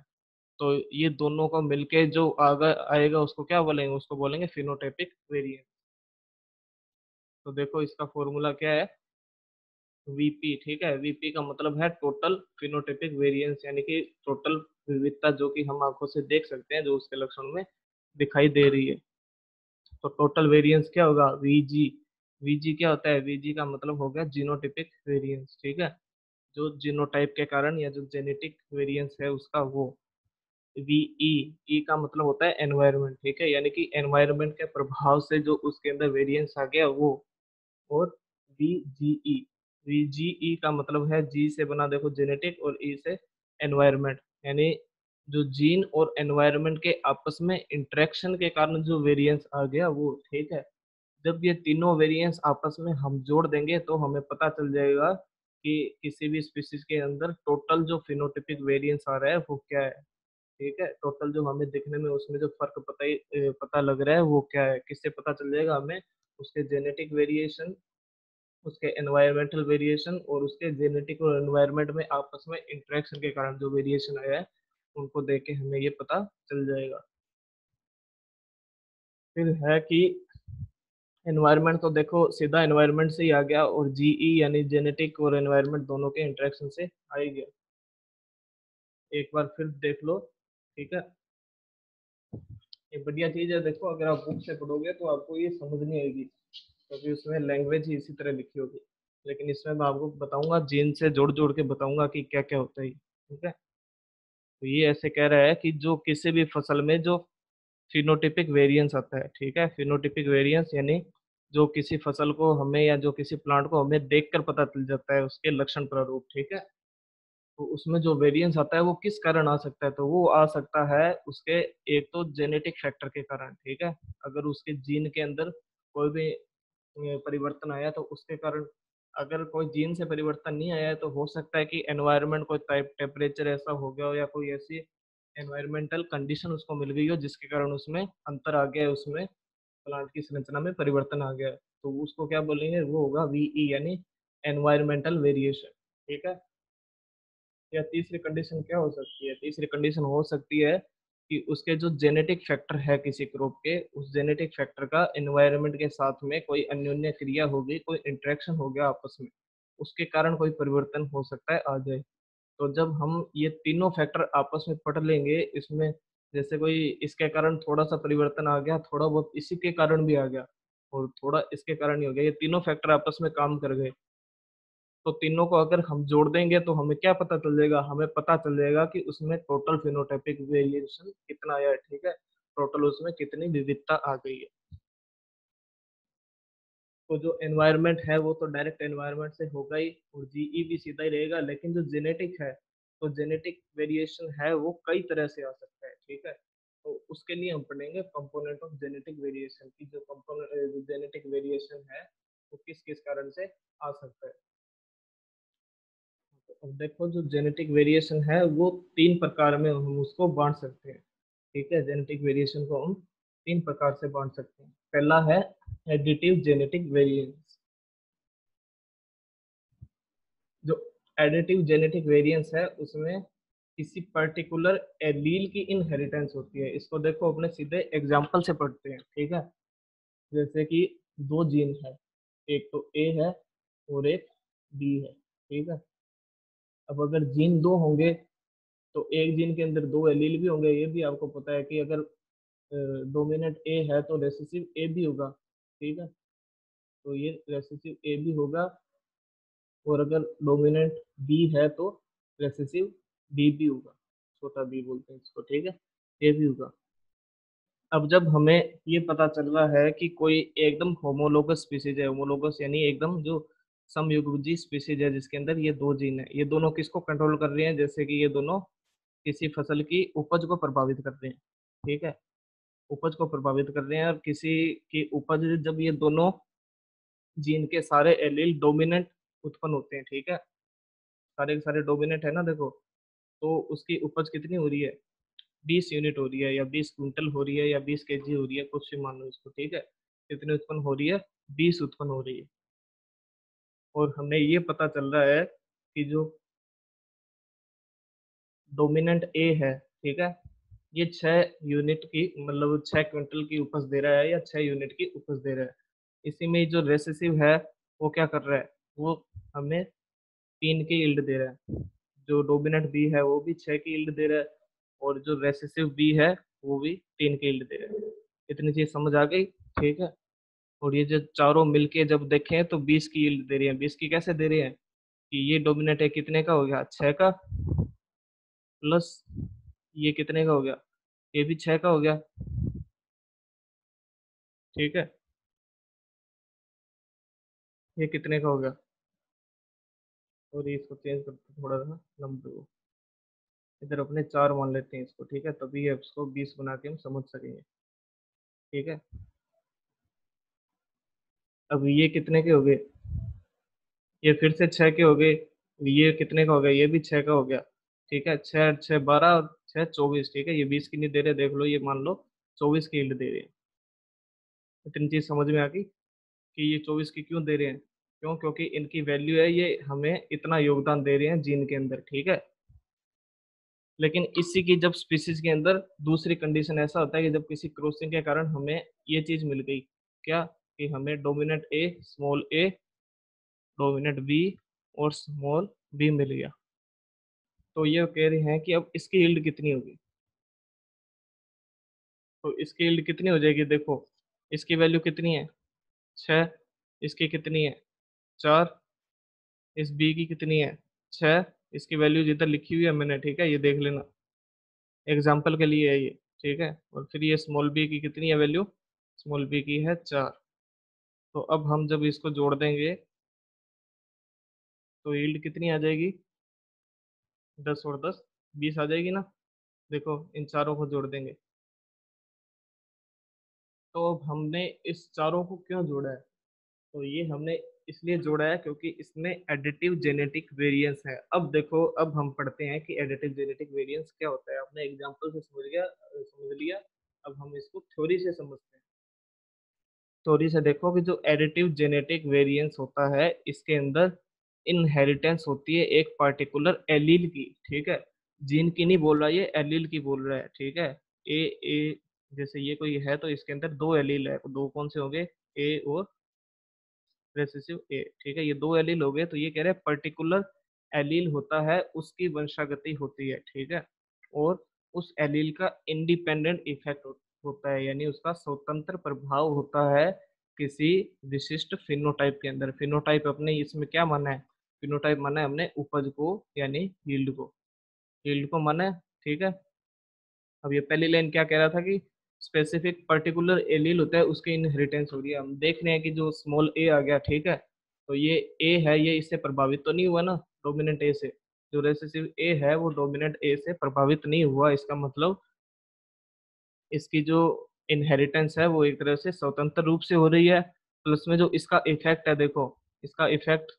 तो ये दोनों को मिलके जो आगे आएगा उसको क्या बोलेंगे? उसको बोलेंगे फिनोटाइपिक वेरिएंस। तो देखो इसका फॉर्मूला क्या है, वीपी, ठीक है, वीपी का मतलब है टोटल फिनोटाइपिक वेरिएंस, यानी कि टोटल विविधता जो कि हम आंखों से देख सकते हैं, जो उसके लक्षण में दिखाई दे रही है। तो टोटल वेरिएंस क्या होगा? वीजी। वीजी क्या होता है? वीजी का मतलब हो गया जीनोटिपिक वेरिएंस, ठीक है, जो जीनोटाइप के कारण या जो जेनेटिक वेरिएंस है उसका वो। वीई, ई का मतलब होता है एनवायरनमेंट, ठीक है, यानी कि एनवायरनमेंट के प्रभाव से जो उसके अंदर वेरिएंस आ गया वो। और वीजीई, वीजीई का मतलब है जी से बना देखो जेनेटिक और ई से एनवायरनमेंट, यानी जो जीन और एनवायरनमेंट के आपस में इंटरेक्शन के कारण जो वेरिएंस आ गया वो, ठीक है। जब ये तीनों वेरिएंस आपस में हम जोड़ देंगे तो हमें पता चल जाएगा कि किसी भी स्पीसीज के अंदर टोटल जो फिनोटिपिक वेरिएंस आ रहा है वो क्या है, ठीक है, टोटल जो हमें दिखने में उसमें जो फर्क पता लग रहा है वो क्या है, किससे पता चल जाएगा हमें? उसके जेनेटिक वेरिएशन, उसके एनवायरमेंटल वेरिएशन और उसके जेनेटिक और एनवायरमेंट में आपस में इंटरेक्शन के कारण जो वेरिएशन आया है उनको देख के हमें ये पता चल जाएगा। फिर है कि एनवायरनमेंट तो देखो सीधा एनवायरनमेंट से ही आ गया, और जीई यानी जेनेटिक और एनवायरनमेंट दोनों के इंटरेक्शन से आ ही गया। एक बार फिर देख लो, ठीक है। ये बढ़िया चीज है, देखो अगर आप बुक से पढ़ोगे तो आपको ये समझ नहीं आएगी, क्योंकि उसमें लैंग्वेज ही इसी तरह लिखी होगी। लेकिन इसमें मैं आपको बताऊंगा, जीन से जोड़ जोड़ के बताऊंगा कि क्या क्या होता है, ठीक है। तो ये ऐसे कह रहा है कि जो किसी भी फसल में जो फिनोटिपिक वेरिएंस आता है, ठीक है, फिनोटिपिक वेरिएंस यानी जो किसी फसल को हमें या जो किसी प्लांट को हमें देखकर पता चल जाता है उसके लक्षण प्रारूप, ठीक है। तो उसमें जो वेरिएंस आता है वो किस कारण आ सकता है, तो वो आ सकता है उसके एक तो जेनेटिक फैक्टर के कारण, ठीक है। अगर उसके जीन के अंदर कोई भी परिवर्तन आया तो उसके कारण। अगर कोई जीन से परिवर्तन नहीं आया है तो हो सकता है कि एनवायरनमेंट कोई टाइप टेम्परेचर ऐसा हो गया हो या कोई ऐसी एनवायरमेंटल कंडीशन उसको मिल गई हो जिसके कारण उसमें अंतर आ गया है, उसमें प्लांट की संरचना में परिवर्तन आ गया है। तो उसको क्या बोलेंगे, वो होगा वीई यानी एनवायरमेंटल वेरिएशन, ठीक है। या तीसरी कंडीशन क्या हो सकती है, तीसरी कंडीशन हो सकती है कि उसके जो जेनेटिक फैक्टर है किसी क्रॉप के, उस जेनेटिक फैक्टर का एनवायरनमेंट के साथ में कोई अन्योन्य क्रिया हो गई, कोई इंटरेक्शन हो गया आपस में, उसके कारण कोई परिवर्तन हो सकता है आ जाए। तो जब हम ये तीनों फैक्टर आपस में पढ़ लेंगे इसमें, जैसे कोई इसके कारण थोड़ा सा परिवर्तन आ गया, थोड़ा बहुत इसी के कारण भी आ गया, और थोड़ा इसके कारण ही हो गया, ये तीनों फैक्टर आपस में काम कर गए, तो तीनों को अगर हम जोड़ देंगे तो हमें क्या पता चल जाएगा, हमें पता चल जाएगा कि उसमें टोटल फिनोटाइपिक वेरिएशन कितना आया है, ठीक है। टोटल उसमें कितनी विविधता आ गई है। तो जो एनवायरनमेंट है वो तो डायरेक्ट एनवायरनमेंट से होगा ही, और जीई भी सीधा ही रहेगा, लेकिन जो जेनेटिक है, तो जेनेटिक वेरिएशन है वो कई तरह से आ सकता है, ठीक है। तो उसके लिए हम पढ़ेंगे कंपोनेंट ऑफ जेनेटिक वेरिएशन की, जो कंपोनेंट जो जेनेटिक वेरिएशन है वो किस किस कारण से आ सकता है। अब देखो जो जेनेटिक वेरिएशन है वो तीन प्रकार में हम उसको बांट सकते हैं, ठीक है। जेनेटिक वेरिएशन को हम तीन प्रकार से बांट सकते हैं। पहला है एडिटिव जेनेटिक वेरिएंस। जो एडिटिव जेनेटिक वेरिएंस है उसमें किसी पर्टिकुलर एलील की इनहेरिटेंस होती है। इसको देखो अपने सीधे एग्जाम्पल से पढ़ते हैं, ठीक है। जैसे कि दो जीन है, एक तो ए है और एक बी है, ठीक है। अब अगर जीन दो होंगे तो एक जीन के अंदर दो एलील भी होंगे, ये भी आपको पता है कि अगर डोमिनेंट ए है तो रेसेसिव ए भी होगा, ठीक है। तो ये रेसेसिव ए भी होगा, और अगर डोमिनेंट बी है तो रेसेसिव बी भी होगा, छोटा बी बोलते हैं इसको, ठीक है। ए भी होगा। अब जब हमें ये पता चल रहा है कि कोई एकदम होमोलोगस स्पीसीज है, होमोलोगस यानी एकदम जो समयुग्मजीय स्पीसीज है जिसके अंदर ये दो जीन है, ये दोनों किसको कंट्रोल कर रहे हैं, जैसे कि ये दोनों किसी फसल की उपज को प्रभावित कर रहे हैं, ठीक है। उपज को प्रभावित कर रहे हैं, और किसी की उपज जब ये दोनों जीन के सारे एलील डोमिनेंट उत्पन्न होते हैं, ठीक है, सारे के सारे डोमिनेंट है ना, देखो, तो उसकी उपज कितनी हो रही है, 20 यूनिट हो रही है, या 20 क्विंटल हो रही है, या 20 केजी हो रही है, कुछ भी मान लो इसको, ठीक है। कितनी उत्पन्न हो रही है, 20 उत्पन्न हो रही है। और हमें ये पता चल रहा है कि जो डोमिनेंट ए है, ठीक है, ये 6 यूनिट की मतलब 6 क्विंटल की उपज दे रहा है, या 6 यूनिट की उपज दे रहा है। इसी में जो रेसेसिव है वो क्या कर रहा है, वो हमें 3 की यील्ड दे रहा है। जो डोमिनेंट बी है वो भी 6 की यील्ड दे रहा है, और जो रेसेसिव बी है वो भी 3 की यील्ड दे रहा है। इतनी चीज समझ आ गई, ठीक है। और ये जो चारों मिलके जब देखें तो 20 की यील्ड दे रही है। 20 की कैसे दे रही है, कि ये डोमिनेंट है कितने का हो गया, 6 का, प्लस ये कितने का हो गया, ये भी 6 का हो गया, ठीक है। ये कितने का हो गया, और ये इसको चेंज करते थोड़ा सा नंबर को, इधर अपने 4 मान लेते हैं इसको, ठीक है, तभी ये इसको 20 बना के हम समझ सकेंगे, ठीक है। अब ये कितने के हो गए, ये फिर से 6 के हो गए, ये कितने का हो गया, ये भी 6 का हो गया, ठीक है। 6 6 12 और 6 24, ठीक है। ये 20 की नहीं दे रहे, देख लो, ये मान लो 24 की यील्ड दे रहे हैं। इतनी चीज समझ में आ गई कि ये 24 की क्यों दे रहे हैं, क्यों, क्योंकि इनकी वैल्यू है, ये हमें इतना योगदान दे रहे हैं जीन के अंदर, ठीक है। लेकिन इसी की जब स्पीसीज के अंदर दूसरी कंडीशन ऐसा होता है कि जब किसी क्रॉसिंग के कारण हमें ये चीज मिल गई, क्या, कि हमें डोमिनेंट ए, स्मॉल ए, डोमिनेंट बी और स्मॉल बी मिल गया। तो ये कह रहे हैं कि अब इसकी यील्ड कितनी होगी। तो इसकी यील्ड कितनी हो जाएगी, देखो इसकी वैल्यू कितनी है 6, इसकी कितनी है 4, इस बी की कितनी है 6, इसकी वैल्यू जिधर लिखी हुई है मैंने, ठीक है, ये देख लेना, एग्जाम्पल के लिए है ये, ठीक है। और फिर ये स्मॉल बी की कितनी है वैल्यू, स्मॉल बी की है 4। तो अब हम जब इसको जोड़ देंगे तो यील्ड कितनी आ जाएगी, 10 और 10 20 आ जाएगी ना। देखो इन चारों को जोड़ देंगे। तो अब हमने इस चारों को क्यों जोड़ा है, तो ये हमने इसलिए जोड़ा है क्योंकि इसमें एडिटिव जेनेटिक वेरिएंस है। अब देखो, अब हम पढ़ते हैं कि एडिटिव जेनेटिक वेरिएंस क्या होता है। आपने एग्जांपल से समझ लिया, अब हम इसको थ्योरी से समझते हैं। थ्योरी से देखो कि जो एडिटिव जेनेटिक वेरिएंस होता है, इसके अंदर इनहेरिटेंस होती है एक पार्टिकुलर एलील की, ठीक है। जीन की नहीं बोल रहा, ये एलील की बोल रहा है, ठीक है। ए ए जैसे ये कोई है तो इसके अंदर दो एलील है, दो कौन से होंगे, ए और रेसेसिव ए, ठीक है। ये दो एलील हो गए, तो ये कह रहे हैं पर्टिकुलर एलील होता है, उसकी वंशागति होती है, ठीक है। और उस एलील का इंडिपेंडेंट इफेक्ट होता है, यानी उसका स्वतंत्र प्रभाव होता है किसी विशिष्ट फिनोटाइप के अंदर। फिनोटाइप अपने इसमें क्या माना है, फिनोटाइप माना है हमने उपज को, यानी यील्ड को, यील्ड को माना है, ठीक है। अब ये पहली लाइन क्या कह रहा था कि स्पेसिफिक पर्टिकुलर एलील होता है, उसकी इनहेरिटेंस हो रही है। हम देख रहे हैं कि जो स्मॉल ए आ गया, ठीक है, तो ये ए है, ये इससे प्रभावित तो नहीं हुआ ना डोमिनेंट ए से। जो रेसेसिव ए है वो डोमिनेंट ए से प्रभावित नहीं हुआ, इसका मतलब इसकी जो इनहेरिटेंस है वो एक तरह से स्वतंत्र रूप से हो रही है। प्लस में जो इसका इफेक्ट है, देखो इसका इफेक्ट,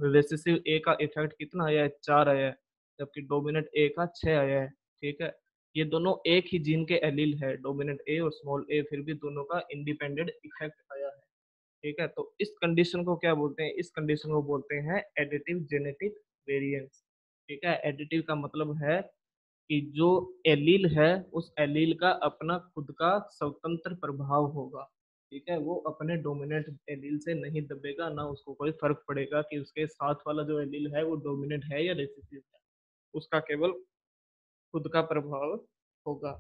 रेसेसिव ए का इफेक्ट कितना आया है, 4 आया है, जबकि डोमिनेंट ए का 6 आया है, ठीक है। ये दोनों एक ही जीन के एलील है, डोमिनेंट ए और स्मॉल ए, फिर भी दोनों का इंडिपेंडेंट इफेक्ट आया है, ठीक है। तो इस कंडीशन को क्या बोलते हैं, इस कंडीशन को बोलते हैं एडिटिव जेनेटिक वेरिएंस, ठीक है। एडिटिव का मतलब है कि जो एलील है उस एलील का अपना खुद का स्वतंत्र प्रभाव होगा, ठीक है। वो अपने डोमिनेंट एलील से नहीं दबेगा, ना उसको कोई फर्क पड़ेगा कि उसके साथ वाला जो एलील है वो डोमिनेंट है या रिसेसिव है, उसका केवल खुद का प्रभाव होगा।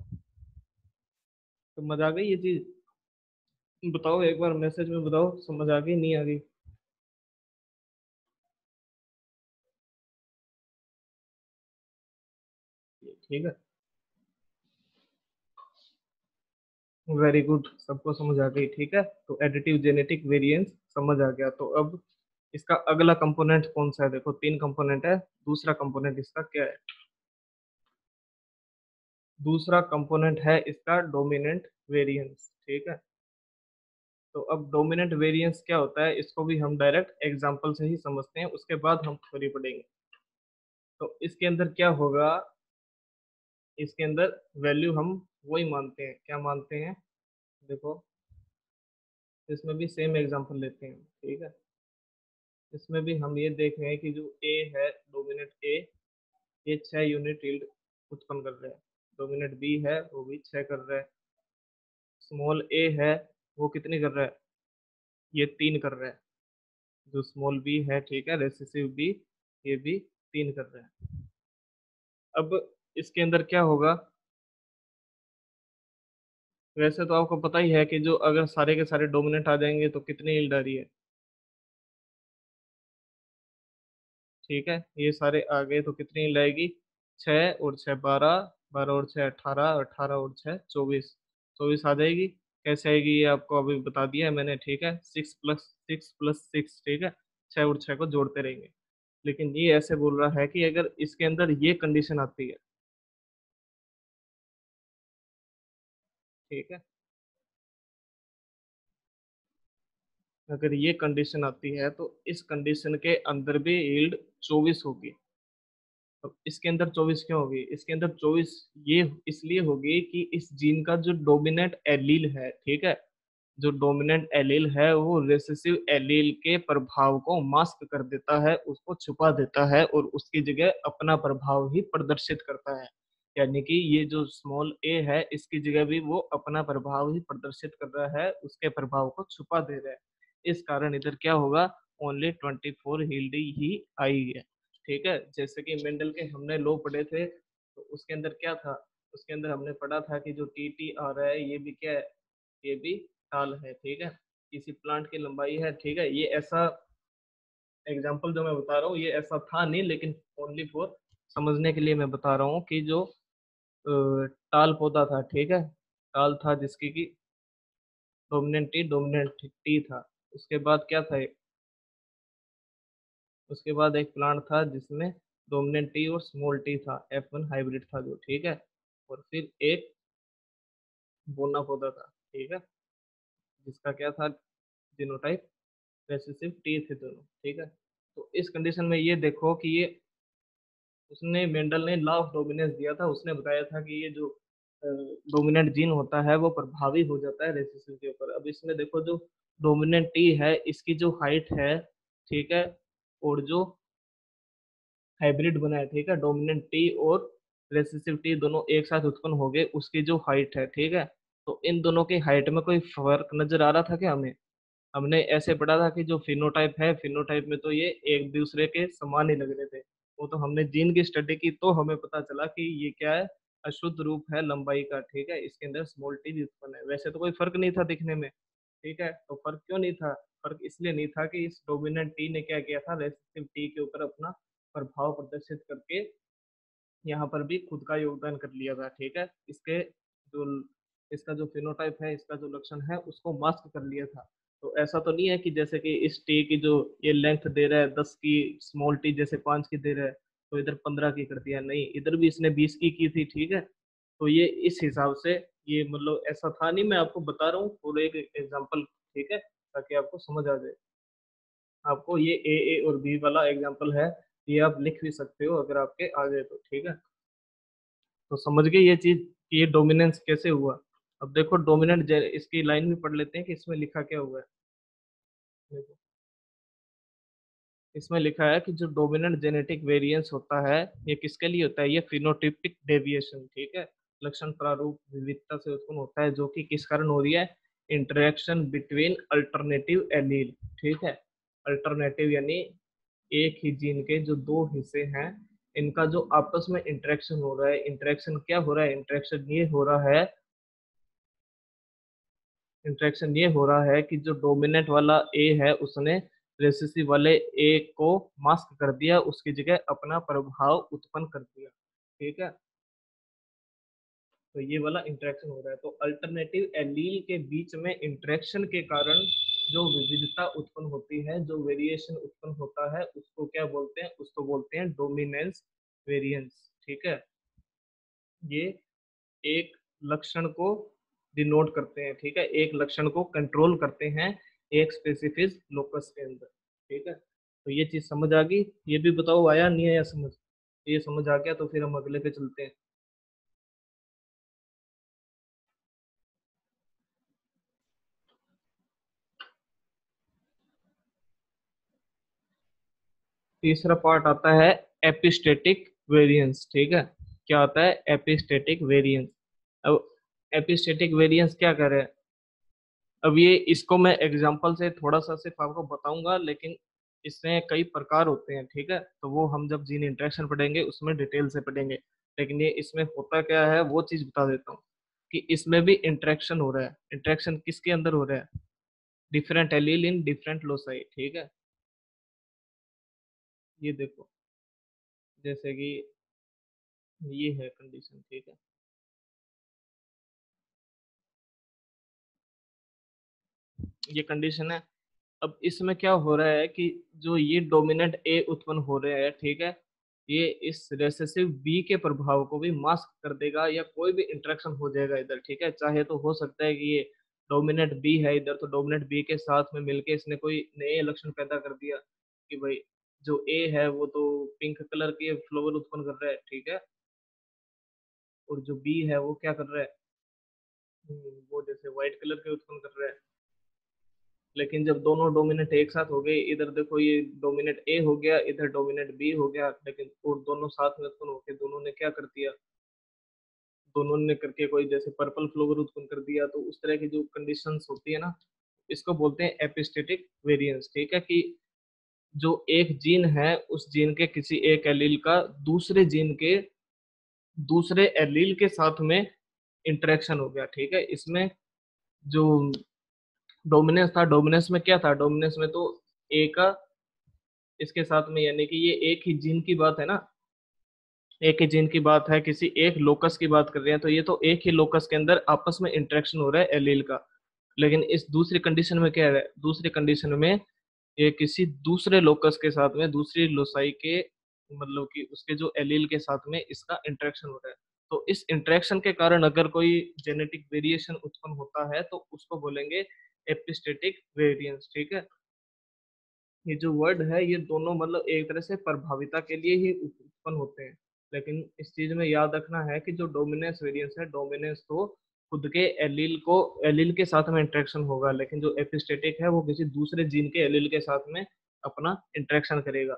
तो समझ आ गई ये चीज, बताओ एक बार मैसेज में बताओ, समझ आ गई नहीं आ गई। ठीक है, वेरी गुड, सबको समझ आ गई, ठीक है। तो एडिटिव जेनेटिक वेरिएंस समझ आ गया। तो अब इसका अगला कंपोनेंट कौन सा है, देखो 3 कंपोनेंट है। दूसरा कंपोनेंट इसका क्या है, दूसरा कंपोनेंट है इसका डोमिनेंट वेरिएंस, ठीक है। तो अब डोमिनेंट वेरिएंस क्या होता है, इसको भी हम डायरेक्ट एग्जांपल से ही समझते हैं, उसके बाद हम थ्योरी पढ़ेंगे। तो इसके अंदर क्या होगा, इसके अंदर वैल्यू हम वही मानते हैं, क्या मानते हैं, देखो इसमें भी सेम एग्जांपल लेते हैं, ठीक है। इसमें भी हम ये देख रहे हैं कि जो ए है, डोमिनेंट ए, ये 6 यूनिट यील्ड उत्पन्न कर रहा है। डोमिनेंट बी है वो भी 6 कर रहा है। स्मॉल ए है वो कितनी कर रहा है, ये 3 कर रहा है। जो स्मॉल बी है, ठीक है, रेसेसिव बी, ये भी 3 कर रहा है। अब इसके अंदर क्या होगा, वैसे तो आपको पता ही है कि जो अगर सारे के सारे डोमिनेंट आ जाएंगे तो कितनी यील्ड आ रही है, ठीक है। ये सारे आ गए तो कितनी यील्ड आएगी, 6 और 6 12, 12 और 6 18, 18 और 6 24, 24 आ जाएगी। कैसे आएगी ये आपको अभी बता दिया है मैंने, ठीक है। 6 + 6 + 6, ठीक है, 6 और 6 को जोड़ते रहेंगे। लेकिन ये ऐसे बोल रहा है कि अगर इसके अंदर ये कंडीशन आती है, ठीक है, अगर ये कंडीशन आती है तो इस कंडीशन के अंदर भी यील्ड 24 होगी। तो इसके अंदर 24 क्यों होगी, इसके अंदर 24 ये इसलिए होगी कि इस जीन का जो डोमिनेंट एलील है, ठीक है, जो डोमिनेंट एलील है वो रेसेसिव एलील के प्रभाव को मास्क कर देता है, उसको छुपा देता है और उसकी जगह अपना प्रभाव ही प्रदर्शित करता है। यानी कि ये जो स्मॉल ए है इसकी जगह भी वो अपना प्रभाव ही प्रदर्शित कर रहा है, उसके प्रभाव को छुपा दे रहा है। इस कारण इधर क्या होगा, ओनली 24 हील्ड ही आई है। ठीक है, जैसे कि मेंडल के हमने लॉ पढ़े थे, तो उसके अंदर क्या था, उसके अंदर हमने पढ़ा था कि जो टी टी आ रहा है ये भी क्या है, ये भी टाल है। ठीक है, किसी प्लांट की लंबाई है। ठीक है, ये ऐसा एग्जाम्पल जो मैं बता रहा हूँ ये ऐसा था नहीं, लेकिन ओनली फॉर समझने के लिए मैं बता रहा हूँ कि जो टाल पौधा था, ठीक है, टाल था जिसकी की डोमिनेंट टी था। उसके बाद क्या था, उसके बाद एक प्लांट था जिसमें डोमिनेंट टी और स्मॉल टी था, F1 हाइब्रिड था जो। ठीक है, और फिर एक बोना पौधा था। ठीक है, जिसका क्या था, जीनोटाइप रेसेसिव टी थे दोनों। ठीक है, तो इस कंडीशन में ये देखो कि ये उसने मेंडल ने लॉ ऑफ डोमिनेंस दिया था, उसने बताया था कि ये जो डोमिनेंट जीन होता है वो प्रभावी हो जाता है रेसिसिव के ऊपर। अब इसमें देखो जो डोमिनेंट टी है इसकी जो हाइट है, ठीक है, और जो हाइब्रिड बना है, ठीक है, डोमिनेंट टी और रेसिसिव टी दोनों एक साथ उत्पन्न हो गए, उसकी जो हाइट है, ठीक है, तो इन दोनों की हाइट में कोई फर्क नजर आ रहा था क्या हमें? हमने ऐसे पढ़ा था कि जो फिनोटाइप है, फिनोटाइप में तो ये एक दूसरे के समान ही लग रहे थे। वो तो हमने जीन की स्टडी की तो हमें पता चला कि ये क्या है, अशुद्ध रूप है लंबाई का। ठीक है, इसके अंदर स्मॉल टी भी उत्पन्न है। वैसे तो कोई फर्क नहीं था दिखने में। ठीक है, तो फर्क क्यों नहीं था? फर्क इसलिए नहीं था कि इस डोमिनेंट टी ने क्या किया था, रेसिस्टिव टी के ऊपर अपना प्रभाव प्रदर्शित करके यहाँ पर भी खुद का योगदान कर लिया था। ठीक है, इसके जो इसका जो फिनोटाइप है, इसका जो लक्षण है उसको मास्क कर लिया था। तो ऐसा तो नहीं है कि जैसे कि इस टी की जो ये लेंथ दे रहा है 10 की, स्मॉल टी जैसे 5 की दे रहा है, तो इधर 15 की कर दिया, नहीं, इधर भी इसने 20 की थी। ठीक है, तो ये इस हिसाब से ये मतलब ऐसा था नहीं, मैं आपको बता रहा हूँ पूरे एक एग्जाम्पल। ठीक है, ताकि आपको समझ आ जाए। आपको ये ए और बी वाला एग्जाम्पल है, ये आप लिख भी सकते हो अगर आपके आ गए तो। ठीक है, तो समझ गए ये चीज कि ये डोमिनेंस कैसे हुआ। अब देखो डोमिनेंट, इसकी लाइन भी पढ़ लेते हैं कि इसमें लिखा क्या हुआ है। देखो, इसमें लिखा है कि जो डोमिनेंट जेनेटिक वेरिएंस होता है ये किसके लिए होता है, ये फिनोटिपिक डेविएशन, ठीक है, लक्षण प्रारूप विविधता से उत्पन्न होता है, जो कि किस कारण हो रही है, इंटरेक्शन बिटवीन अल्टरनेटिव एलील। ठीक है, अल्टरनेटिव यानी एक ही जीन के जो दो हिस्से हैं, इनका जो आपस में इंटरेक्शन हो रहा है। इंटरेक्शन क्या हो रहा है, इंटरेक्शन ये हो रहा है, इंटरेक्शन ये हो रहा है कि जो डोमिनेंट वाला ए है उसने रेसिसिव वाले ए को मास्क कर दिया, उसकी जगह अपना प्रभाव उत्पन्न कर दिया। ठीक है, तो ये वाला इंटरेक्शन हो रहा है। तो अल्टरनेटिव एलील के बीच में इंटरेक्शन के कारण जो विविधता उत्पन्न होती है, जो वेरिएशन उत्पन्न होता है, उसको क्या बोलते हैं, उसको बोलते हैं डोमिनेंस वेरिएंस। ठीक है, ये एक लक्षण को डिनोट करते हैं। ठीक है, एक लक्षण को कंट्रोल करते हैं एक स्पेसिफिक लोकस के अंदर। ठीक है, तो ये चीज समझ आ गई? ये भी बताओ आया नहीं आया समझ? ये समझ आ गया तो फिर हम अगले पे चलते हैं। तीसरा पार्ट आता है एपिस्टेटिक वेरिएंस। ठीक है, क्या आता है एपिस्टेटिक वेरिएंस? अब एपिस्टेटिक वेरिएंस क्या करे, अब ये इसको मैं एग्जांपल से थोड़ा सा सिर्फ आपको बताऊंगा, लेकिन इसमें कई प्रकार होते हैं। ठीक है, तो वो हम जब जीन इंटरेक्शन पढ़ेंगे उसमें डिटेल से पढ़ेंगे। लेकिन ये इसमें होता क्या है वो चीज बता देता हूँ कि इसमें भी इंटरेक्शन हो रहा है। इंटरेक्शन किसके अंदर हो रहा है, different allele in different loci. ठीक है, ये देखो, जैसे कि ये है कंडीशन। ठीक है, ये कंडीशन है। अब इसमें क्या हो रहा है कि जो ये डोमिनेंट ए उत्पन्न हो रहे हैं, ठीक है, ये इस रेसेसिव बी के प्रभाव को भी मास्क कर देगा, या कोई भी इंटरेक्शन हो जाएगा इधर। ठीक है, चाहे तो हो सकता है कि ये डोमिनेंट बी है इधर, तो डोमिनेंट बी के साथ में मिलके इसने कोई नए लक्षण पैदा कर दिया कि भाई जो ए है वो तो पिंक कलर के फ्लावर उत्पन्न कर रहा है। ठीक है, और जो बी है वो क्या कर रहा है, वो जैसे व्हाइट कलर के उत्पन्न कर रहा है। लेकिन जब दोनों डोमिनेंट एक साथ हो गए, इधर देखो ये डोमिनेंट ए हो गया, इधर डोमिनेंट बी हो गया, लेकिन और दोनों साथ में उत्पन्न होकर दोनों ने क्या कर दिया, दोनों ने करके कोई जैसे पर्पल फ्लावर उत्पन्न कर दिया, तो उस तरह की जो कंडीशंस होती है ना, इसको बोलते हैं एपिस्टेटिक वेरिएंस। ठीक है, कि जो एक जीन है उस जीन के किसी एक एलील का दूसरे जीन के दूसरे एलील के साथ में इंटरेक्शन हो गया। ठीक है, इसमें जो डोमिनेंस था, डोमिनेंस में क्या था, डोमिनेंस में तो ए का इसके साथ में, यानी कि ये एक ही जीन की बात है ना, एक ही जीन की बात है, किसी एक लोकस की बात कर रहे हैं, तो ये तो एक ही लोकस के अंदर आपस में इंटरेक्शन हो रहा है एलील का। लेकिन इस दूसरी कंडीशन में क्या है, दूसरी कंडीशन में ये किसी दूसरे लोकस के साथ में, दूसरी लोसाई के, मतलब कि उसके जो एलील के साथ में इसका इंटरेक्शन हो रहा है। तो इस इंटरेक्शन के कारण अगर कोई जेनेटिक वेरिएशन उत्पन्न होता है तो उसको बोलेंगे एपिस्टेटिक वेरिएंस। ठीक है, ये जो वर्ड है ये दोनों मतलब एक तरह से प्रभाविता के लिए ही उत्पन्न होते हैं। लेकिन इस चीज में याद रखना है कि जो डोमिनेंस वेरिएंस है, डोमिनेंस तो खुद के एलील के साथ में इंटरेक्शन होगा, लेकिन जो एपिस्टेटिक है वो किसी दूसरे जीन के एलील के साथ में अपना इंटरेक्शन करेगा।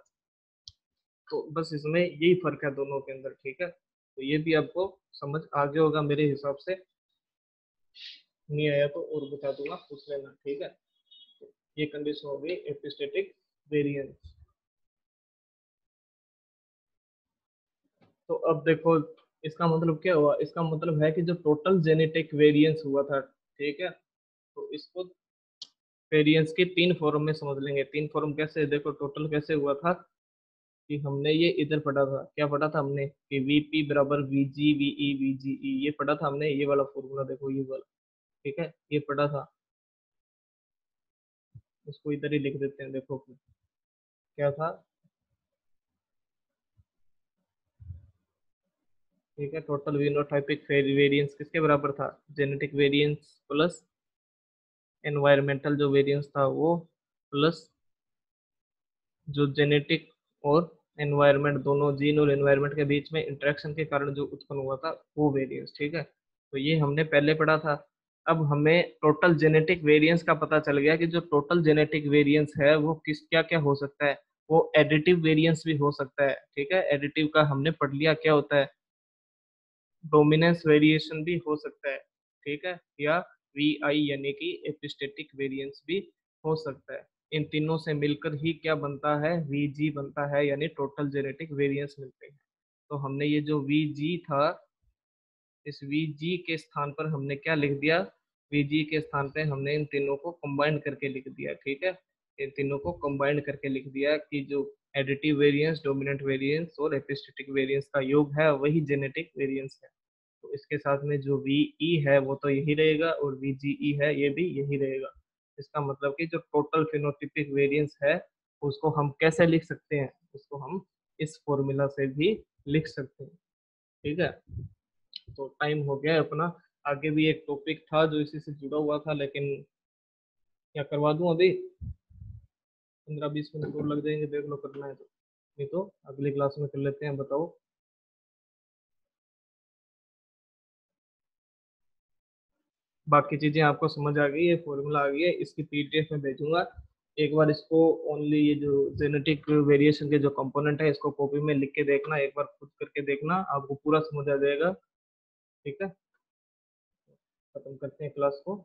तो बस इसमें यही फर्क है दोनों के अंदर। ठीक है, तो ये भी आपको समझ आ गया होगा मेरे हिसाब से, नहीं आया तो और बता दूंगा, पूछ लेना। ठीक है, ये कंडीशन हो गई एपिस्टेटिक वेरिएंस। तो अब देखो इसका मतलब क्या हुआ, इसका मतलब है कि जो टोटल जेनेटिक वेरिएंस हुआ था, ठीक है, तो इसको वेरिएंस की तीन फॉर्म में समझ लेंगे। तीन फॉर्म कैसे, देखो टोटल कैसे हुआ था, कि हमने ये इधर पढ़ा था, क्या पढ़ा था हमने, कि वीपी बराबर वीजी वीई वीजीई, ये पढ़ा था हमने, ये वाला फॉर्मूला देखो, ये वाला। ठीक है, ये पढ़ा था, इसको इधर ही लिख देते हैं, देखो फिर क्या था। ठीक है, टोटल विनोटाइपिक वेरिएंस किसके बराबर था, जेनेटिक वेरिएंस प्लस एनवायरमेंटल जो वेरिएंस था वो, प्लस जो जेनेटिक और एनवायरनमेंट, दोनों जीन और एनवायरनमेंट के बीच में इंटरेक्शन के कारण जो उत्पन्न हुआ था वो वेरिएंस। ठीक है, तो ये हमने पहले पढ़ा था। अब हमें टोटल जेनेटिक वेरिएंस का पता चल गया कि जो टोटल जेनेटिक वेरिएंस है वो किस क्या क्या हो सकता है, वो एडिटिव वेरिएंस भी हो सकता है। ठीक है, एडिटिव का हमने पढ़ लिया क्या होता है, डोमिनेंस वेरिएशन भी हो सकता है। ठीक है, या वी आई यानी कि एपिस्टेटिक वेरिएंस भी हो सकता है। इन तीनों से मिलकर ही क्या बनता है, वी जी बनता है, यानी टोटल जेनेटिक वेरिएंस मिलते हैं। तो हमने ये जो वी जी था, इस वी जी के स्थान पर हमने क्या लिख दिया, वी जी के स्थान पे हमने इन तीनों को कंबाइन करके लिख दिया। ठीक है, इन तीनों को कंबाइन करके लिख दिया कि जो एडिटिव वेरिएंस, डोमिनेंट वेरिएंस और एपिस्टेटिक वेरिएंस का योग है वही जेनेटिक वेरिएंस है। तो इसके साथ में जो वी ई है वो तो यही रहेगा, और वी जी ई है ये भी यही रहेगा। इसका मतलब कि जो टोटल फिनोटिपिक वेरिएंस है उसको हम कैसे लिख सकते हैं, उसको हम इस फॉर्मूला से भी लिख सकते हैं। ठीक है, तो टाइम हो गया है अपना। आगे भी एक टॉपिक था जो इसी से जुड़ा हुआ था, लेकिन क्या करवा दूं अभी, 15-20 मिनट और लग जाएंगे, देख लो करना है तो, नहीं तो अगली क्लास में कर लेते हैं। बताओ, बाकी चीजें आपको समझ आ गई है, फॉर्मूला आ गई है, इसकी पीडीएफ में भेजूंगा। एक बार इसको ओनली ये जो जेनेटिक वेरिएशन के जो कंपोनेंट है इसको कॉपी में लिख के देखना, एक बार खुद करके देखना, आपको पूरा समझ आ जाएगा। ठीक है, खत्म करते हैं क्लास को।